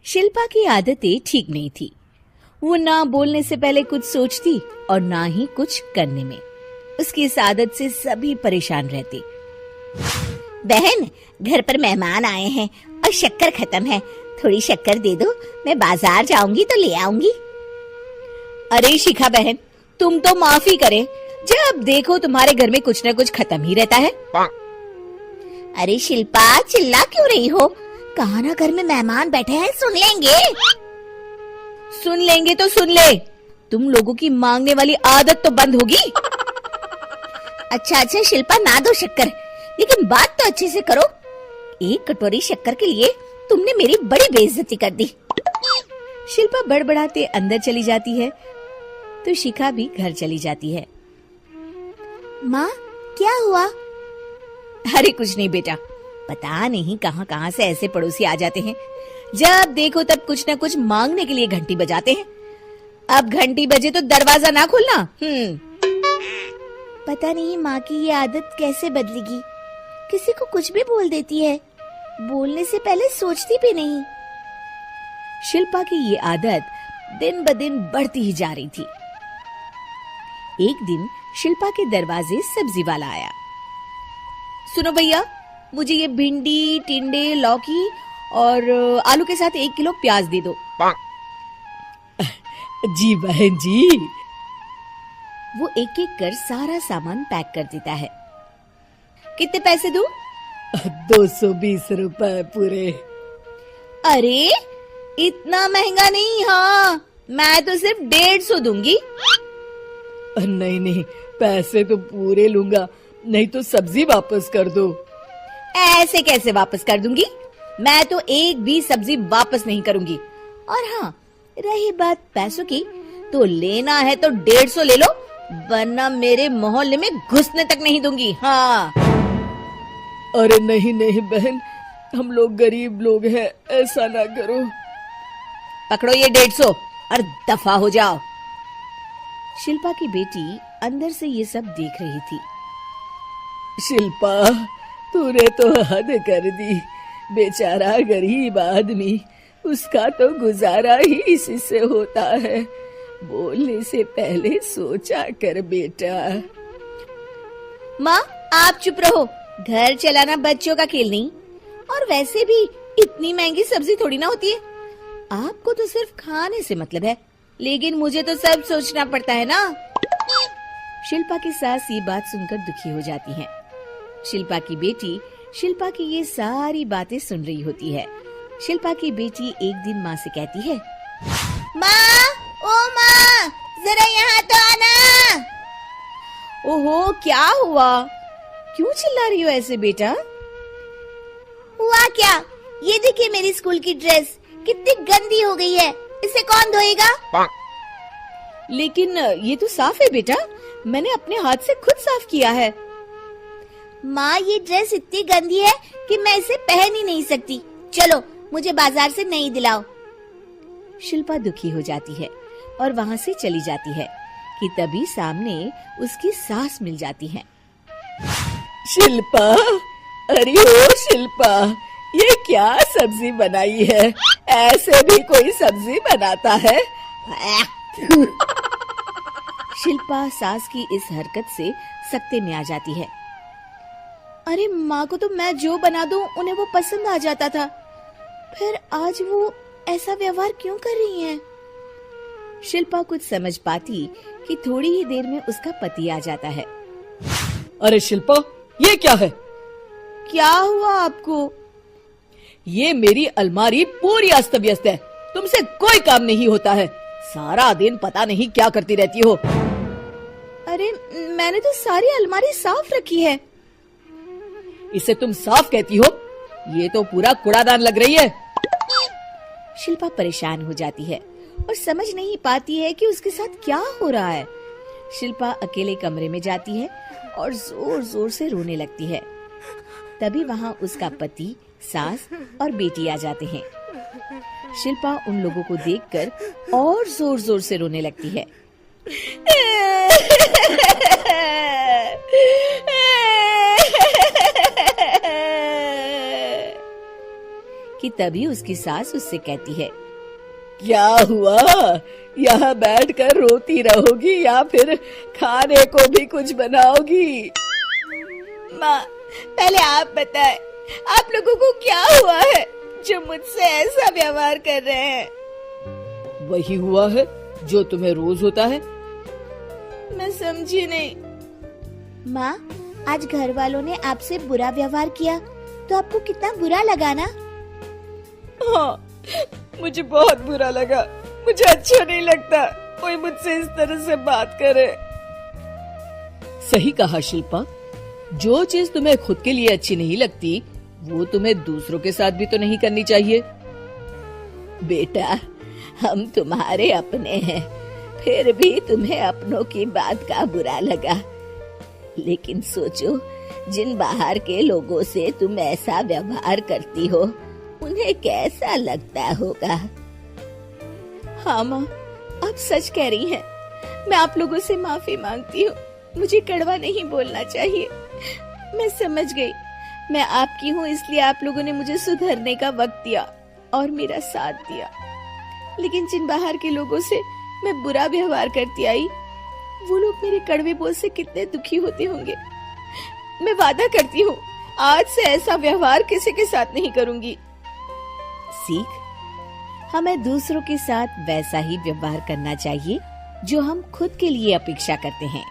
शिल्पा की आदतें ठीक नहीं थी। वो ना बोलने से पहले कुछ सोचती और ना ही कुछ करने में। उसकी इस आदत से सभी परेशान रहते। बहन, घर पर मेहमान आए हैं और शक्कर खत्म है, थोड़ी शक्कर दे दो, मैं बाजार जाऊंगी तो ले आऊंगी। अरे शिखा बहन, तुम तो माफी करे, जब देखो तुम्हारे घर में कुछ न कुछ खत्म ही रहता है। अरे शिल्पा, चिल्ला क्यों रही हो? कहा ना घर में मेहमान बैठे हैं, सुन लेंगे। सुन लेंगे तो सुन ले, तुम लोगों की मांगने वाली आदत तो बंद होगी। अच्छा शिल्पा, ना दो शक्कर, लेकिन बात तो अच्छे से करो। एक कटोरी शक्कर के लिए तुमने मेरी बड़ी बेइज्जती कर दी। शिल्पा बड़बड़ाते अंदर चली जाती है तो शिखा भी घर चली जाती है। माँ, क्या हुआ? अरे कुछ नहीं बेटा, पता नहीं कहां कहां से ऐसे पड़ोसी आ जाते हैं, जब देखो तब कुछ न कुछ मांगने के लिए घंटी बजाते हैं। अब घंटी बजे तो दरवाजा ना खोलना। पता नहीं माँ की ये आदत कैसे बदलेगी, किसी को कुछ भी बोल देती है, बोलने से पहले सोचती भी नहीं। शिल्पा की ये आदत दिन ब दिन बढ़ती ही जा रही थी। एक दिन शिल्पा के दरवाजे सब्जी वाला आया। सुनो भैया, मुझे ये भिंडी, टिंडे, लौकी और आलू के साथ 1 किलो प्याज दे दो। जी बहन जी। वो एक एक कर सारा सामान पैक कर देता है। कितने पैसे दूं? 220 रुपए पूरे। अरे इतना महंगा नहीं। हाँ, मैं तो सिर्फ 150 दूंगी। नहीं नहीं, पैसे तो पूरे लूंगा, नहीं तो सब्जी वापस कर दो। ऐसे कैसे वापस कर दूंगी? मैं तो एक भी सब्जी वापस नहीं करूंगी। और हाँ, रही बात पैसों की, तो लेना है तो 150 ले लो, वरना मेरे मोहल्ले में घुसने तक नहीं दूंगी। हाँ। अरे नहीं नहीं बहन, हम लोग गरीब लोग हैं, ऐसा ना करो। पकड़ो ये 150 और दफा हो जाओ। शिल्पा की बेटी अंदर से ये सब देख रही थी। शिल्पा, तूने तो हद कर दी। बेचारा गरीब आदमी, उसका तो गुजारा ही इसी से होता है। बोलने से पहले सोचा कर बेटा। माँ, आप चुप रहो, घर चलाना बच्चों का खेल नहीं। और वैसे भी इतनी महंगी सब्जी थोड़ी ना होती है। आपको तो सिर्फ खाने से मतलब है, लेकिन मुझे तो सब सोचना पड़ता है ना। शिल्पा की सास ये बात सुनकर दुखी हो जाती है। शिल्पा की बेटी शिल्पा की ये सारी बातें सुन रही होती है। शिल्पा की बेटी एक दिन माँ से कहती है, माँ, ओ माँ, जरा यहाँ तो आना। ओहो, क्या हुआ? क्यों चिल्ला रही हो ऐसे बेटा? हुआ क्या? ये देखिए मेरी स्कूल की ड्रेस कितनी गंदी हो गई है, इसे कौन धोएगा? लेकिन ये तो साफ है बेटा, मैंने अपने हाथ से खुद साफ किया है। माँ, ये ड्रेस इतनी गंदी है कि मैं इसे पहन ही नहीं सकती। चलो, मुझे बाजार से नई दिलाओ। शिल्पा दुखी हो जाती है और वहाँ से चली जाती है कि तभी सामने उसकी सास मिल जाती है। शिल्पा, अरे ओ शिल्पा, ये क्या सब्जी बनाई है? ऐसे भी कोई सब्जी बनाता है? शिल्पा सास की इस हरकत से सकते में आ जाती है। अरे माँ को तो मैं जो बना दूं उन्हें वो पसंद आ जाता था, फिर आज वो ऐसा व्यवहार क्यों कर रही हैं? शिल्पा कुछ समझ पाती कि थोड़ी ही देर में उसका पति आ जाता है। अरे शिल्पा, ये क्या है? क्या हुआ आपको? ये मेरी अलमारी पूरी अस्त व्यस्त है, तुमसे कोई काम नहीं होता है। सारा दिन पता नहीं क्या करती रहती हो। अरे मैंने तो सारी अलमारी साफ रखी है। इसे तुम साफ कहती हो? ये तो पूरा कूड़ादान लग रही है। शिल्पा परेशान हो जाती है और समझ नहीं पाती है कि उसके साथ क्या हो रहा है। शिल्पा अकेले कमरे में जाती है और जोर जोर से रोने लगती है। तभी वहाँ उसका पति, सास और बेटी आ जाते हैं। शिल्पा उन लोगों को देखकर और जोर जोर से रोने लगती है। कि कि तभी उसकी सास उससे कहती है, क्या हुआ? यहाँ बैठकर रोती रहोगी या फिर खाने को भी कुछ बनाओगी? माँ, पहले आप बताएं, आप लोगों को क्या हुआ है जो मुझसे ऐसा व्यवहार कर रहे हैं? वही हुआ है जो तुम्हें रोज होता है। मैं समझी नहीं। माँ, आज घर वालों ने आपसे बुरा व्यवहार किया तो आपको कितना बुरा लगा ना? हाँ, मुझे बहुत बुरा लगा। मुझे अच्छा नहीं लगता कोई मुझसे इस तरह से बात करे। सही कहा शिल्पा, जो चीज तुम्हें खुद के लिए अच्छी नहीं लगती वो तुम्हें दूसरों के साथ भी तो नहीं करनी चाहिए। बेटा, हम तुम्हारे अपने हैं, फिर भी तुम्हें अपनों की बात का बुरा लगा। लेकिन सोचो, जिन बाहर के लोगों से तुम ऐसा व्यवहार करती हो उन्हें कैसा लगता होगा। हाँ माँ, आप सच कह रही हैं। मैं आप लोगों से माफी मांगती हूँ। मुझे कड़वा नहीं बोलना चाहिए। मैं समझ गई। मैं आपकी हूँ, इसलिए आप लोगों ने मुझे सुधरने का वक्त दिया और मेरा साथ दिया। लेकिन जिन बाहर के लोगों से मैं बुरा व्यवहार करती आई, वो लोग मेरे कड़वे बोल से कितने दुखी होते होंगे। मैं वादा करती हूँ, आज से ऐसा व्यवहार किसी के साथ नहीं करूंगी। सीख, हमें दूसरों के साथ वैसा ही व्यवहार करना चाहिए जो हम खुद के लिए अपेक्षा करते हैं।